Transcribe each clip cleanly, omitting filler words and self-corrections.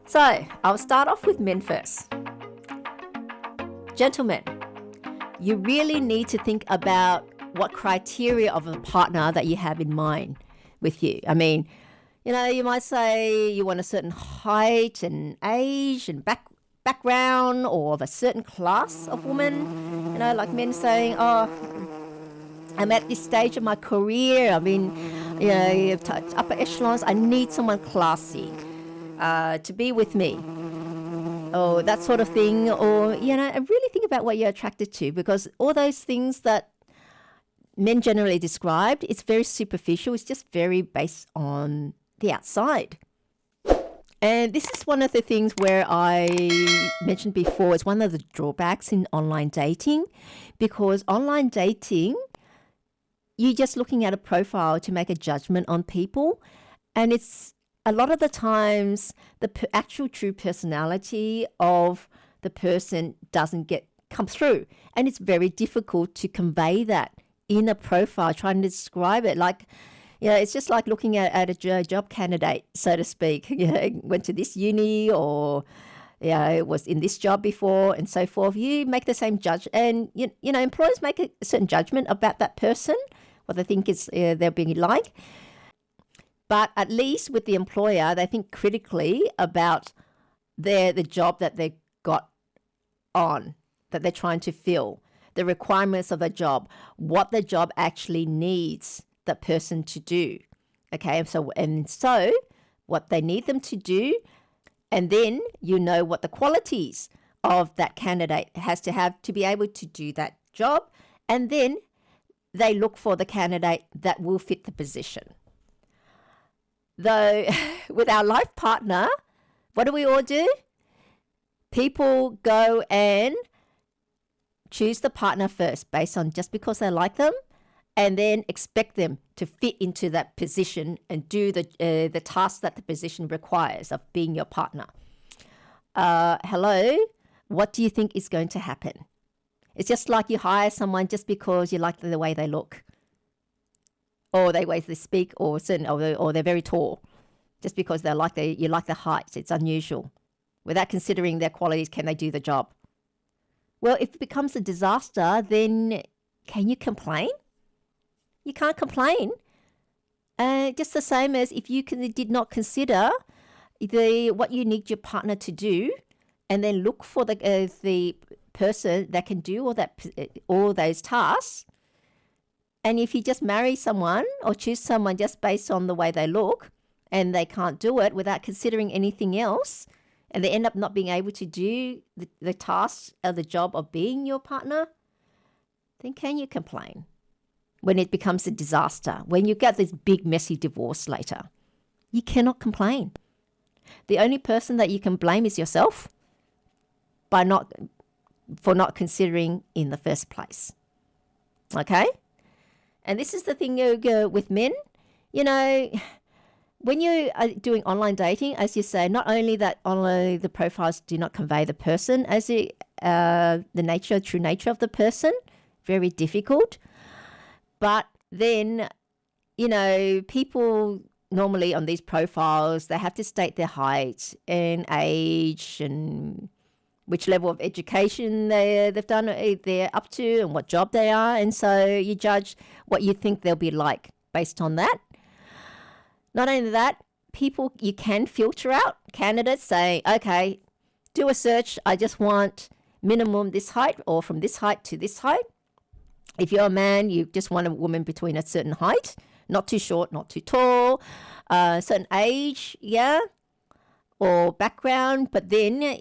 So I'll start off with men first. Gentlemen, you really need to think about what criteria of a partner that you have in mind with you. I mean, you might say you want a certain height and age and background or of a certain class of woman. Like men saying, oh, I'm at this stage of my career. I mean, upper echelons. I need someone classy to be with me. Or that sort of thing. Or, and really think about what you're attracted to, because all those things that men generally described, it's very superficial. It's just very based on the outside. And this is one of the things where I mentioned before, it's one of the drawbacks in online dating, because online dating, you're just looking at a profile to make a judgment on people. And it's a lot of the times the actual true personality of the person doesn't come through. And it's very difficult to convey that in a profile, trying to describe it. Like, it's just like looking at a job candidate, so to speak. Went to this uni or was in this job before and so forth. You make the same judge, and employers make a certain judgment about that person, what they think is they're being like. But at least with the employer, they think critically about the job that they got on, that they're trying to fill, the requirements of a job, what the job actually needs that person to do. Okay, so what they need them to do, and then what the qualities of that candidate has to have to be able to do that job, and then they look for the candidate that will fit the position. Though with our life partner, what do we all do? People go and choose the partner first based on just because they like them, and then expect them to fit into that position and do the task that the position requires of being your partner. Hello, what do you think is going to happen? It's just like you hire someone just because you like the way they look, or the way they speak, or they're very tall, just because you like the height. It's unusual. Without considering their qualities, can they do the job? Well, if it becomes a disaster, then can you complain? You can't complain. Just the same as if you did not consider what you need your partner to do, and then look for the person that can do all those tasks. And if you just marry someone or choose someone just based on the way they look, and they can't do it without considering anything else, and they end up not being able to do the tasks of the job of being your partner, then can you complain? When it becomes a disaster, when you get this big messy divorce later, you cannot complain. The only person that you can blame is yourself for not considering in the first place. Okay? And this is the thing with men, when you are doing online dating, as you say, not only that online the profiles do not convey the person as the true nature of the person, very difficult. But then, people normally on these profiles, they have to state their height and age and which level of education they're up to and what job they are. And so you judge what you think they'll be like based on that. Not only that, you can filter out candidates, say, okay, do a search. I just want minimum this height, or from this height to this height. If you're a man, you just want a woman between a certain height, not too short, not too tall, certain age, or background. But then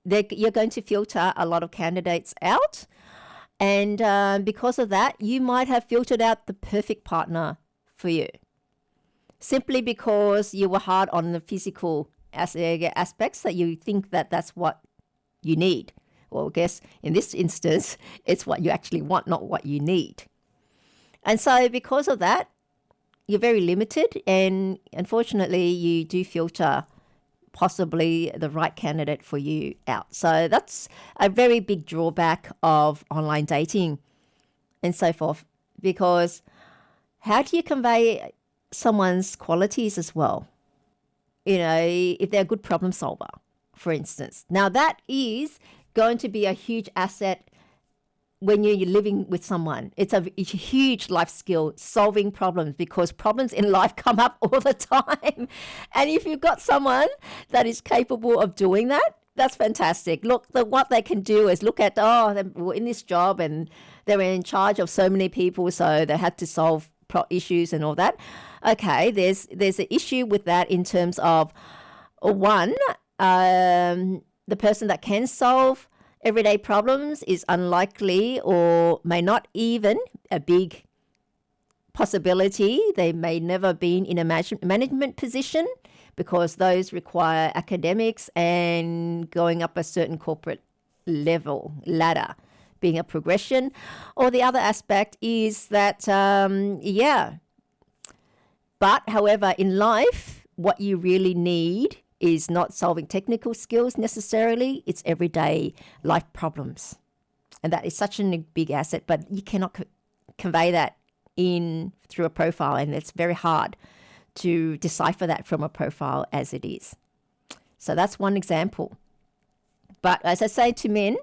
you're going to filter a lot of candidates out. And because of that, you might have filtered out the perfect partner for you, simply because you were hard on the physical aspects that you think that's what you need. Well, I guess in this instance, it's what you actually want, not what you need. And so because of that, you're very limited, and unfortunately, you do filter possibly the right candidate for you out. So that's a very big drawback of online dating and so forth, because how do you convey someone's qualities as well? if they're a good problem solver, for instance. Now, that is going to be a huge asset when you're living with someone. It's a huge life skill, solving problems, because problems in life come up all the time. And if you've got someone that is capable of doing that, that's fantastic. Look, what they can do is look at, they were in this job and they were in charge of so many people, so they had to solve issues and all that. Okay, there's an issue with that in terms of, one, the person that can solve everyday problems is unlikely or may not even a big possibility. They may never been in a management position, because those require academics and going up a certain corporate ladder, being a progression. Or the other aspect is that, But however, in life, what you really need is not solving technical skills necessarily. It's everyday life problems. And that is such a big asset, but you cannot convey that in through a profile, and it's very hard to decipher that from a profile as it is. So that's one example. But as I say to men,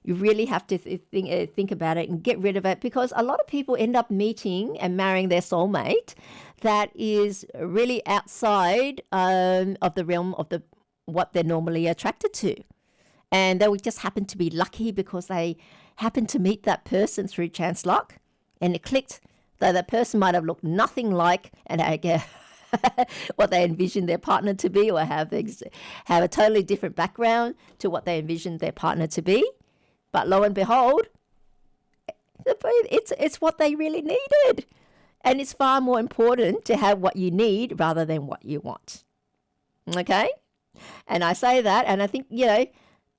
you really have to think about it and get rid of it, because a lot of people end up meeting and marrying their soulmate that is really outside of the realm of what they're normally attracted to. And they would just happen to be lucky because they happened to meet that person through chance luck, and it clicked, though that person might have looked nothing like and what they envisioned their partner to be, or have a totally different background to what they envisioned their partner to be. But lo and behold, it's what they really needed. And it's far more important to have what you need rather than what you want. Okay? And I say that, and I think, I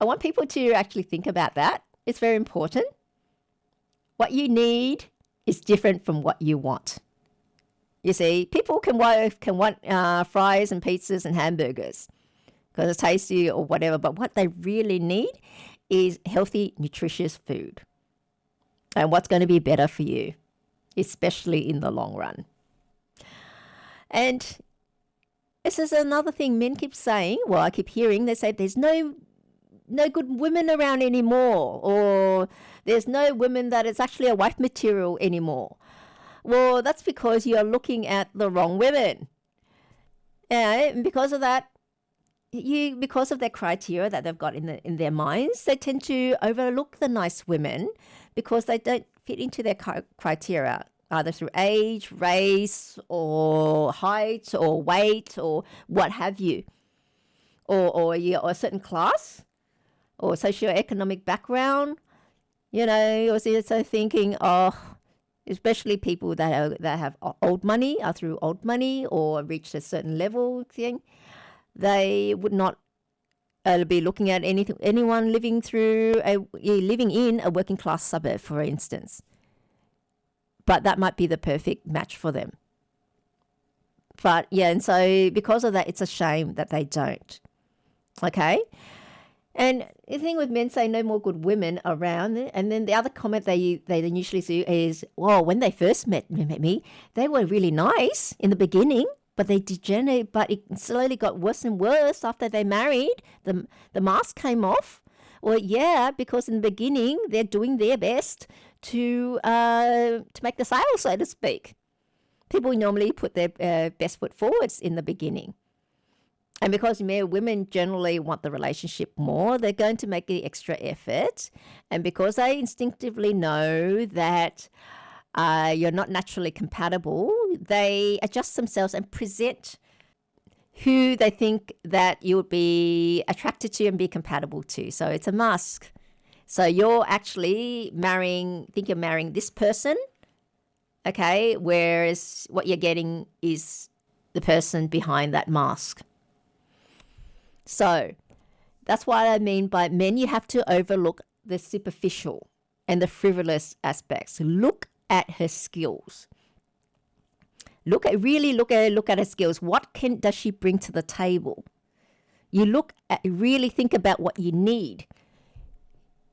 want people to actually think about that. It's very important. What you need is different from what you want. You see, people can want fries and pizzas and hamburgers because it's tasty or whatever, but what they really need is healthy, nutritious food, and what's going to be better for you, especially in the long run. And this is another thing men keep saying, I keep hearing, they say there's no good women around anymore, or there's no women that is actually a wife material anymore. Well, that's because you're looking at the wrong women. And because of that, because of their criteria that they've got in their minds, they tend to overlook the nice women because they don't fit into their criteria, either through age, race, or height, or weight, or what have you, or a certain class, or socioeconomic background. So thinking, especially people that have old money, are through old money or reached a certain level thing, they would not be looking at anyone living in a working class suburb, for instance. But that might be the perfect match for them. But and so because of that, it's a shame that they don't. Okay? And the thing with men saying no more good women around, and then the other comment they usually do is, when they first met me, they were really nice in the beginning, but they degenerated, but it slowly got worse and worse after they married. The mask came off. Well, because in the beginning, they're doing their best to make the sale, so to speak. People normally put their best foot forwards in the beginning. And because women generally want the relationship more, they're going to make the extra effort. And because they instinctively know that you're not naturally compatible, they adjust themselves and present who they think that you would be attracted to and be compatible to. So it's a mask. So you're actually marrying this person, okay, whereas what you're getting is the person behind that mask. So that's what I mean by men, you have to overlook the superficial and the frivolous aspects. Look at her skills. Look at her skills. What does she bring to the table? You really think about what you need.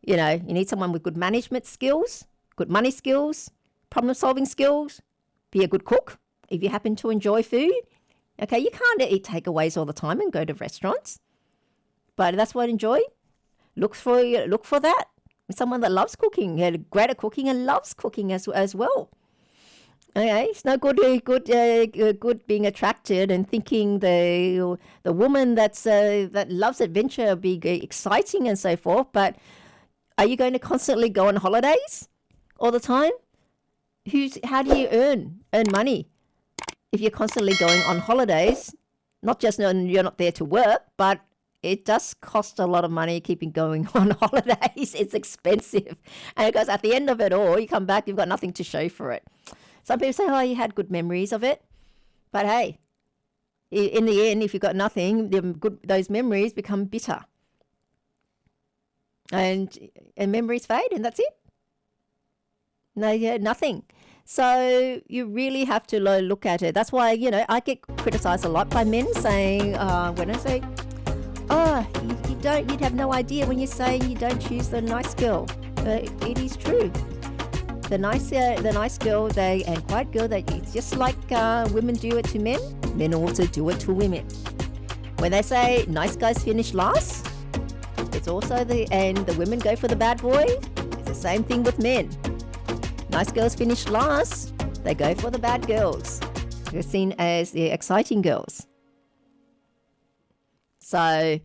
You need someone with good management skills, good money skills, problem solving skills, be a good cook if you happen to enjoy food. Okay, you can't eat takeaways all the time and go to restaurants, but that's what I enjoy. Look for that. Someone that loves cooking, great at cooking and loves cooking as well. Okay, it's no good being attracted and thinking the woman that loves adventure be exciting and so forth. But are you going to constantly go on holidays all the time? How do you earn money if you're constantly going on holidays? Not just you're not there to work, but it does cost a lot of money keeping going on holidays. It's expensive, and because at the end of it all, you come back, you've got nothing to show for it. Some people say, "Oh, you had good memories of it," but hey, in the end, if you've got nothing, those memories become bitter, and memories fade, and that's it. No, yeah, nothing. So you really have to look at it. That's why I get criticized a lot by men saying when I say, "Oh, you'd have no idea when you're saying you don't choose the nice girl." It is true. The nice girl, and quiet girl, it's just like women do it to men. Men also do it to women. When they say nice guys finish last, it's also the women go for the bad boy. It's the same thing with men. Nice girls finish last, they go for the bad girls. They're seen as the exciting girls. So